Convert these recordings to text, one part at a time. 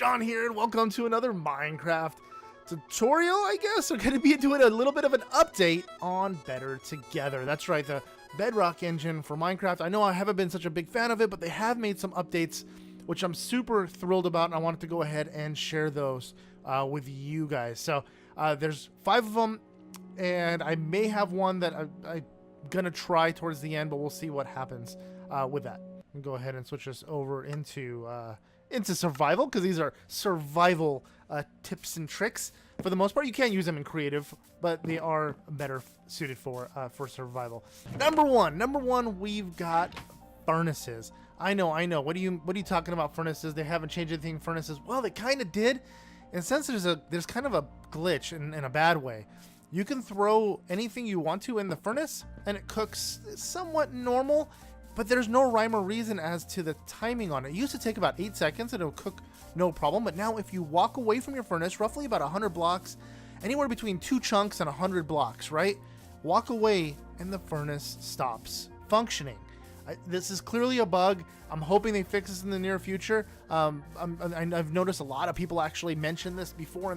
John here, and welcome to another Minecraft tutorial, I guess. We're going to be doing a little bit of an update on Better Together. That's right, the Bedrock engine for Minecraft. I know I haven't been such a big fan of it, but they have made some updates, which I'm super thrilled about, and I wanted to go ahead and share those with you guys. So there's 5 of them, and I may have one that I'm going to try towards the end, but we'll see what happens with that. I'm going to go ahead and switch this over into survival, because these are survival tips and tricks. For the most part, you can't use them in creative, but they are better suited for survival. Number one, we've got furnaces. I know. What are you talking about, furnaces? They haven't changed anything, furnaces. Well, they kind of did. And since there's kind of a glitch in a bad way, you can throw anything you want to in the furnace, and it cooks somewhat normal. But there's no rhyme or reason as to the timing on it. It used to take about 8 seconds and it'll cook no problem. But now if you walk away from your furnace, roughly about 100 blocks, anywhere between 2 chunks and 100 blocks, right? Walk away and the furnace stops functioning. This is clearly a bug. I'm hoping they fix this in the near future. I've noticed a lot of people actually mention this before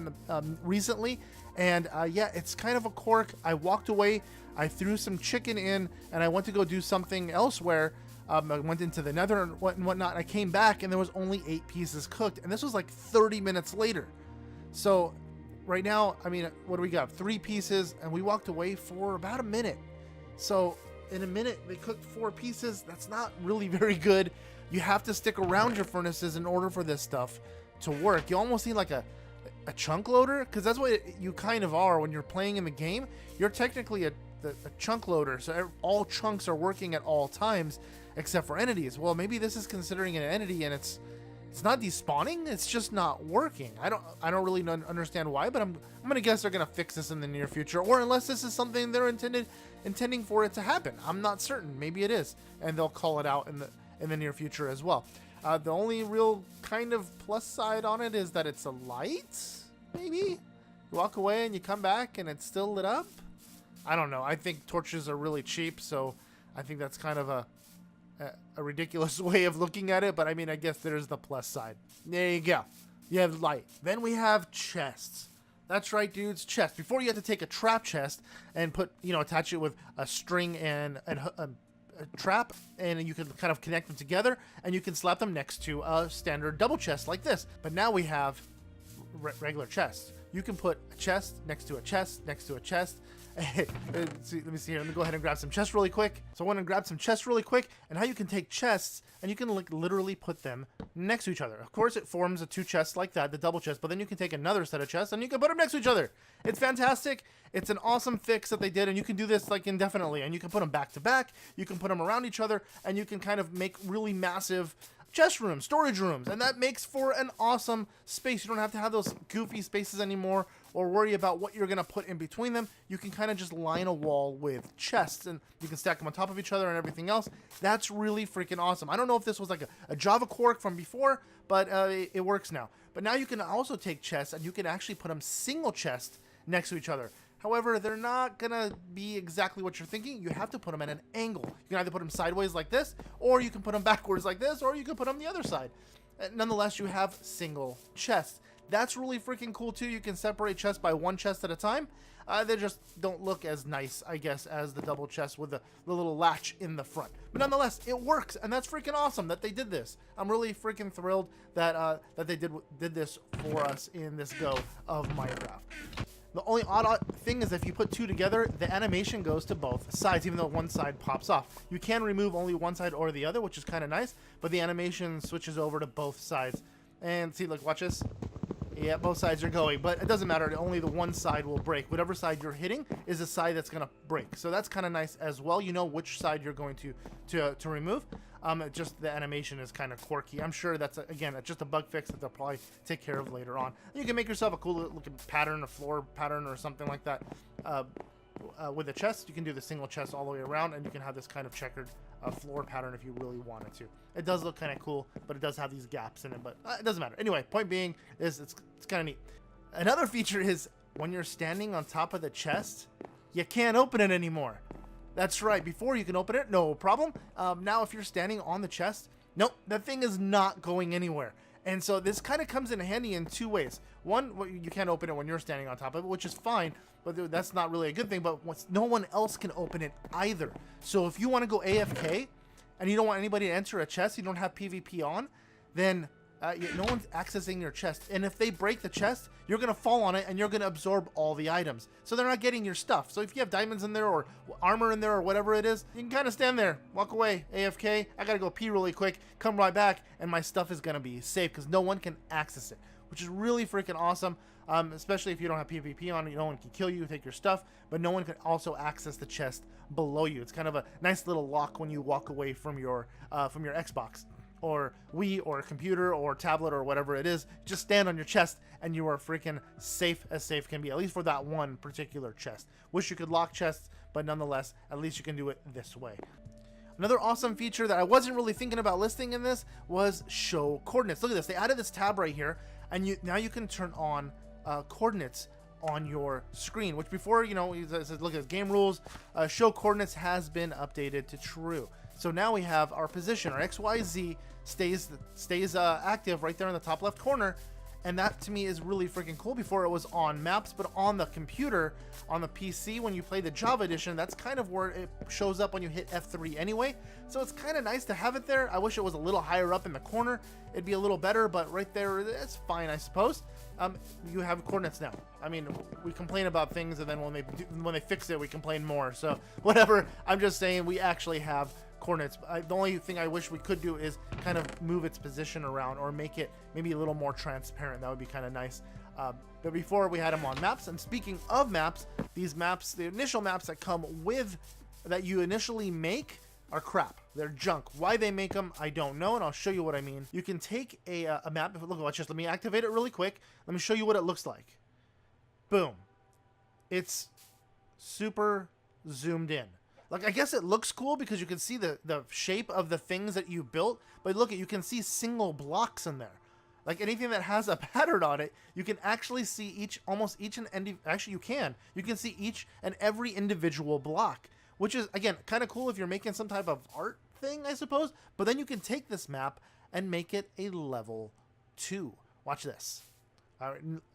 recently. And yeah, it's kind of a quirk. I walked away. I threw some chicken in, and I went to go do something elsewhere. I went into the nether and whatnot, and I came back, and there was only 8 pieces cooked, and this was like 30 minutes later. So right now, I mean, what do we got? 3 pieces, and we walked away for about a minute. So in a minute, they cooked 4 pieces. That's not really very good. You have to stick around your furnaces in order for this stuff to work. You almost need like a chunk loader, because that's what you kind of are when you're playing in the game. You're technically a chunk loader, so all chunks are working at all times except for entities. Well, maybe this is considering an entity, and it's not despawning, it's just not working. I don't really understand why, but I'm gonna guess they're gonna fix this in the near future, or unless this is something they're intending for it to happen. I'm not certain. Maybe it is, and they'll call it out in the near future as well. The only real kind of plus side on it is that it's a light. Maybe you walk away and you come back and it's still lit up. I don't know. I think torches are really cheap, so I think that's kind of a ridiculous way of looking at it. But I mean, I guess there's the plus side. There you go. You have light. Then we have chests. That's right, dudes. Chests. Before, you had to take a trap chest and attach it with a string and a trap, and you can kind of connect them together, and you can slap them next to a standard double chest like this. But now we have regular chests. You can put a chest next to a chest next to a chest. Let me see here. Let me go ahead and grab some chests really quick. So I want to grab some chests really quick, and how you can take chests and you can literally put them next to each other. Of course, it forms a 2 chests like that, the double chest, but then you can take another set of chests and you can put them next to each other. It's fantastic. It's an awesome fix that they did, and you can do this like indefinitely, and you can put them back to back. You can put them around each other, and you can kind of make really massive chest rooms, storage rooms, and that makes for an awesome space. You don't have to have those goofy spaces anymore or worry about what you're going to put in between them. You can kind of just line a wall with chests, and you can stack them on top of each other and everything else. That's really freaking awesome. I don't know if this was like a Java quirk from before, but it works now. But now you can also take chests, and you can actually put them single chest next to each other. However, they're not going to be exactly what you're thinking. You have to put them at an angle. You can either put them sideways like this, or you can put them backwards like this, or you can put them the other side. Nonetheless, you have single chests. That's really freaking cool too. You can separate chests by 1 chest at a time. They just don't look as nice, I guess, as the double chest with the little latch in the front. But nonetheless, it works, and that's freaking awesome that they did this. I'm really freaking thrilled that they did this for us in this go of Minecraft. The only odd thing is if you put 2 together, the animation goes to both sides, even though one side pops off. You can remove only one side or the other, which is kind of nice, but the animation switches over to both sides. And see, look, watch this. Yeah, both sides are going, but it doesn't matter. Only the one side will break. Whatever side you're hitting is the side that's going to break. So that's kind of nice as well. You know which side you're going to remove. Just the animation is kind of quirky. I'm sure that's, again, just a bug fix that they'll probably take care of later on. You can make yourself a cool looking pattern, a floor pattern or something like that. With a chest, you can do the single chest all the way around, and you can have this kind of checkered floor pattern if you really wanted to. It does look kind of cool, but it does have these gaps in it, but it doesn't matter. Anyway, point being is it's kind of neat. Another feature is when you're standing on top of the chest, you can't open it anymore. That's right. Before you can open it, no problem. Now if you're standing on the chest, nope, that thing is not going anywhere. And so this kind of comes in handy in two ways. One, you can't open it when you're standing on top of it, which is fine, but that's not really a good thing. But no one else can open it either. So if you want to go AFK and you don't want anybody to enter a chest, you don't have PvP on, then no one's accessing your chest. And if they break the chest, you're going to fall on it and you're going to absorb all the items. So they're not getting your stuff. So if you have diamonds in there or armor in there or whatever it is, you can kind of stand there, walk away, AFK. I got to go pee really quick, come right back, and my stuff is going to be safe because no one can access it, which is really freaking awesome. Especially if you don't have PvP on, no one can kill you, take your stuff, but no one can also access the chest below you. It's kind of a nice little lock when you walk away from your Xbox or Wii or computer or tablet or whatever it is. Just stand on your chest and you are freaking safe as safe can be, at least for that one particular chest. Wish you could lock chests, but nonetheless, at least you can do it this way. Another awesome feature that I wasn't really thinking about listing in this was show coordinates. Look at this. They added this tab right here, and now you can turn on coordinates on your screen, which before, you know, it says, look at game rules, show coordinates has been updated to true. So now we have our position, our XYZ stays active right there in the top left corner. And that to me is really freaking cool. Before it was on maps, but on the computer, on the PC, when you play the Java edition, that's kind of where it shows up when you hit F3 anyway. So it's kind of nice to have it there. I wish it was a little higher up in the corner. It'd be a little better, but right there, it's fine, I suppose. You have coordinates now. I mean, we complain about things, and then when they fix it, we complain more. So whatever. I'm just saying we actually have coordinates. The only thing I wish we could do is kind of move its position around or make it maybe a little more transparent. That would be kind of nice. But before we had them on maps. And speaking of maps, these maps, the initial maps that come with, that you initially make, are crap. They're junk. Why they make them, I don't know, and I'll show you what I mean. You can take a map. Look, watch this. Let me activate it really quick. Let me show you what it looks like. Boom. It's super zoomed in. Like, I guess it looks cool because you can see the shape of the things that you built, but look, you can see single blocks in there. Like anything that has a pattern on it, you can actually see actually you can see each and every individual block, which is, again, kind of cool if you're making some type of art thing, I suppose. But then you can take this map and make it a level 2. Watch this.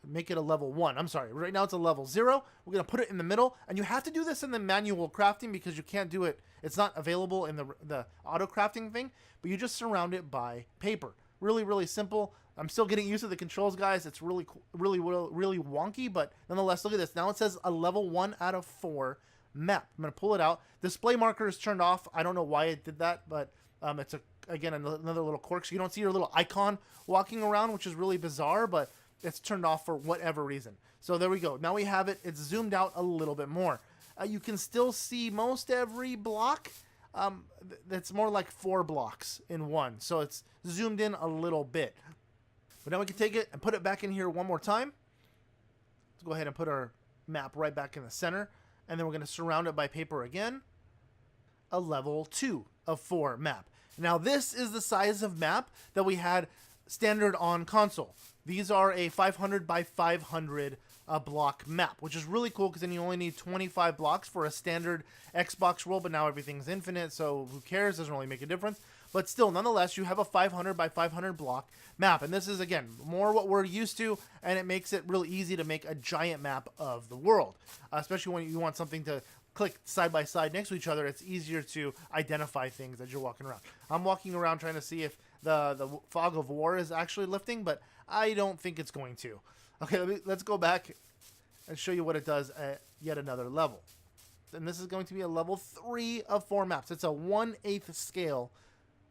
Make it a level 1. I'm sorry. Right now it's a level 0. We're going to put it in the middle. And you have to do this in the manual crafting because you can't do it. It's not available in the auto crafting thing. But you just surround it by paper. Really, really simple. I'm still getting used to the controls, guys. It's really wonky. But nonetheless, look at this. Now it says a level 1 out of 4 map. I'm going to pull it out. Display marker is turned off. I don't know why it did that. But it's, again, another little quirk. So you don't see your little icon walking around, which is really bizarre. But it's turned off for whatever reason. So there we go. Now we have it. It's zoomed out a little bit more. You can still see most every block. That's more like 4 blocks in one. So it's zoomed in a little bit. But now we can take it and put it back in here one more time. Let's go ahead and put our map right back in the center. And then we're going to surround it by paper again. A level 2 of 4 map. Now this is the size of map that we had standard on console. These are a 500 by 500 block map, which is really cool because then you only need 25 blocks for a standard Xbox roll, but now everything's infinite, so who cares? Doesn't really make a difference. But still, nonetheless, you have a 500 by 500 block map, and this is, again, more what we're used to, and it makes it really easy to make a giant map of the world, especially when you want something to click side by side next to each other. It's easier to identify things as you're walking around. I'm walking around trying to see if the fog of war is actually lifting, but I don't think it's going to. Okay, let's go back and show you what it does at yet another level. And this is going to be a level 3 of 4 maps. It's a 1/8 scale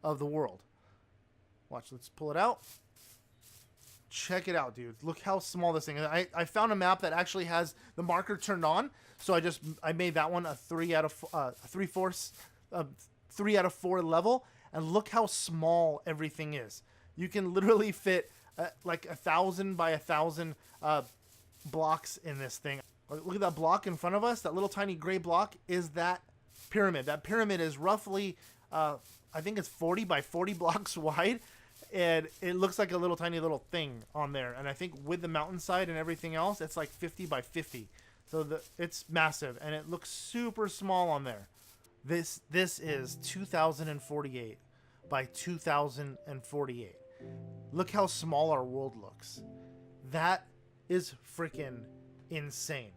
of the world. Watch, let's pull it out. Check it out, dude. Look how small this thing is. I found a map that actually has the marker turned on, so I made that one a 3 out of 4 level, and look how small everything is. You can literally fit like 1,000 by 1,000 blocks in this thing. Look at that block in front of us. That little tiny gray block is that pyramid. That pyramid is roughly, I think it's 40 by 40 blocks wide. And it looks like a little tiny little thing on there. And I think with the mountainside and everything else, it's like 50 by 50. So it's massive. And it looks super small on there. This is 2048 by 2048. Look how small our world looks. That is freaking insane.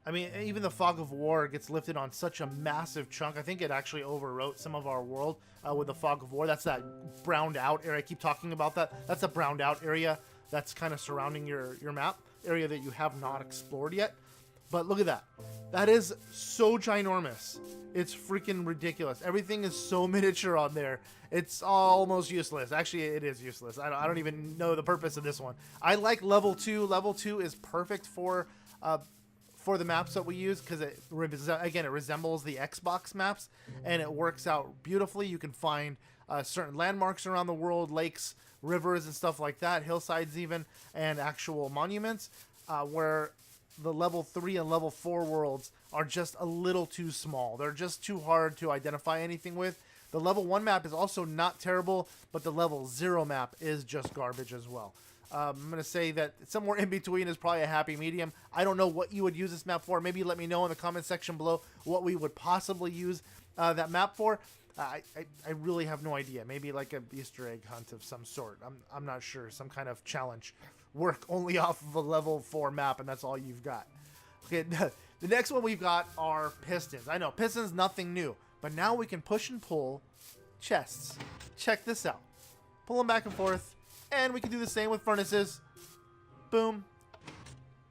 I mean, even the Fog of War gets lifted on such a massive chunk. I think it actually overwrote some of our world with the Fog of War. That's that browned out area. I keep talking about that. That's a browned out area that's kind of surrounding your map, area that you have not explored yet. But look at that. That is so ginormous. It's freaking ridiculous. Everything is so miniature on there. It's almost useless. Actually, it is useless. I don't even know the purpose of this one. I like level 2. Level 2 is perfect for the maps that we use because it resembles the Xbox maps and it works out beautifully. You can find certain landmarks around the world, lakes, rivers, and stuff like that, hillsides even, and actual monuments, where the level 3 and level 4 worlds are just a little too small. They're just too hard to identify anything with. The level 1 map is also not terrible, but the level 0 map is just garbage as well. I'm going to say that somewhere in between is probably a happy medium. I don't know what you would use this map for. Maybe let me know in the comment section below what we would possibly use that map for. I really have no idea. Maybe like an Easter egg hunt of some sort. I'm not sure. Some kind of challenge. Work only off of a level 4 map, and that's all you've got. Okay, the next one we've got are pistons. I know, pistons, nothing new. But now we can push and pull chests. Check this out. Pull them back and forth. And we can do the same with furnaces. Boom.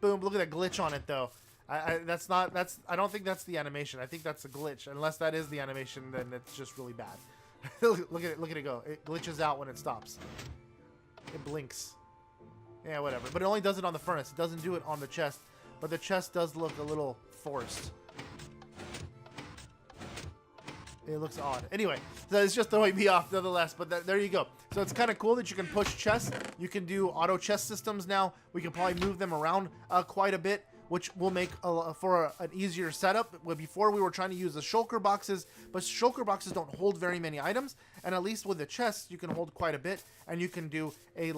Boom. Look at that glitch on it, though. I don't think that's the animation. I think that's a glitch. Unless that is the animation, then it's just really bad. Look at it. Look at it go. It glitches out when it stops. It blinks. Yeah, whatever. But it only does it on the furnace. It doesn't do it on the chest. But the chest does look a little forced. It looks odd. Anyway, so it's just throwing me off nonetheless, but there you go. So it's kind of cool that you can push chests. You can do auto chest systems now. We can probably move them around quite a bit, which will make for an easier setup. Before we were trying to use the shulker boxes, but shulker boxes don't hold very many items, and at least with the chests, you can hold quite a bit, and you can do a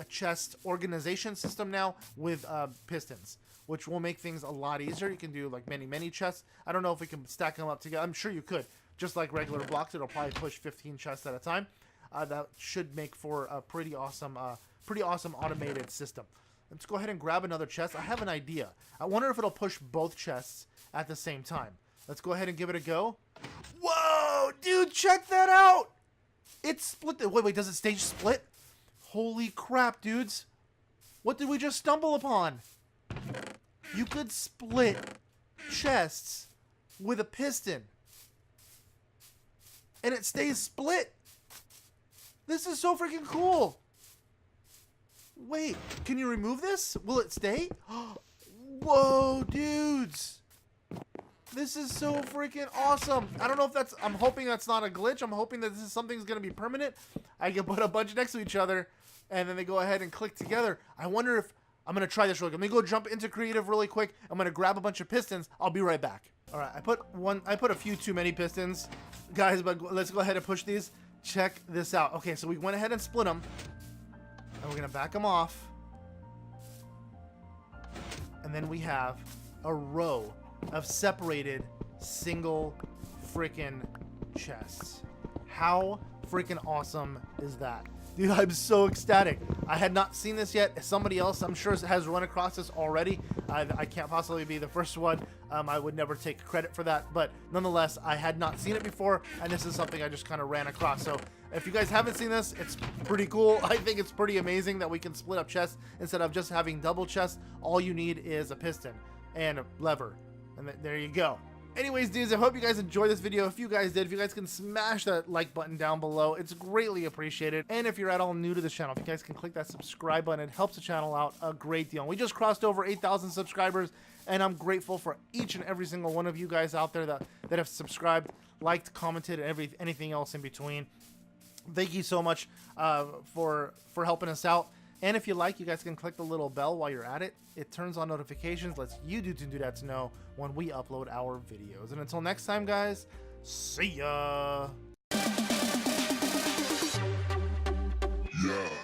chest organization system now with pistons, which will make things a lot easier. You can do like many chests. I don't know if we can stack them up together. I'm sure you could. Just like regular blocks, it'll probably push 15 chests at a time. That should make for a pretty awesome automated system. Let's go ahead and grab another chest. I have an idea. I wonder if it'll push both chests at the same time. Let's go ahead and give it a go. Whoa, dude, check that out! It split. Wait, does it stage split? Holy crap, dudes! What did we just stumble upon? You could split chests with a piston. And it stays split. This is so freaking cool. Wait, can you remove this? Will it stay? Whoa, dudes. This is so freaking awesome. I don't know if that's... I'm hoping that's not a glitch. I'm hoping that this is something's going to be permanent. I can put a bunch next to each other, and then they go ahead and click together. I wonder if... I'm going to try this real quick. Let me go jump into creative really quick. I'm going to grab a bunch of pistons. I'll be right back. All right, I put a few too many pistons, guys, but let's go ahead and push these. Check this out. Okay, so we went ahead and split them, and we're going to back them off. And then we have a row of separated single freaking chests. How freaking awesome is that? Dude, I'm so ecstatic. I had not seen this yet. Somebody else, I'm sure, has run across this already. I can't possibly be the first one. I would never take credit for that. But nonetheless, I had not seen it before, and this is something I just kind of ran across. So if you guys haven't seen this, it's pretty cool. I think it's pretty amazing that we can split up chests instead of just having double chests. All you need is a piston and a lever. And there you go. Anyways, dudes, I hope you guys enjoyed this video. If you guys did, if you guys can smash that like button down below, it's greatly appreciated. And if you're at all new to this channel, if you guys can click that subscribe button, it helps the channel out a great deal. We just crossed over 8,000 subscribers, and I'm grateful for each and every single one of you guys out there that have subscribed, liked, commented, and anything else in between. Thank you so much for helping us out. And if you like, you guys can click the little bell while you're at it. It turns on notifications, lets you do that to know when we upload our videos. And until next time, guys, see ya! Yeah.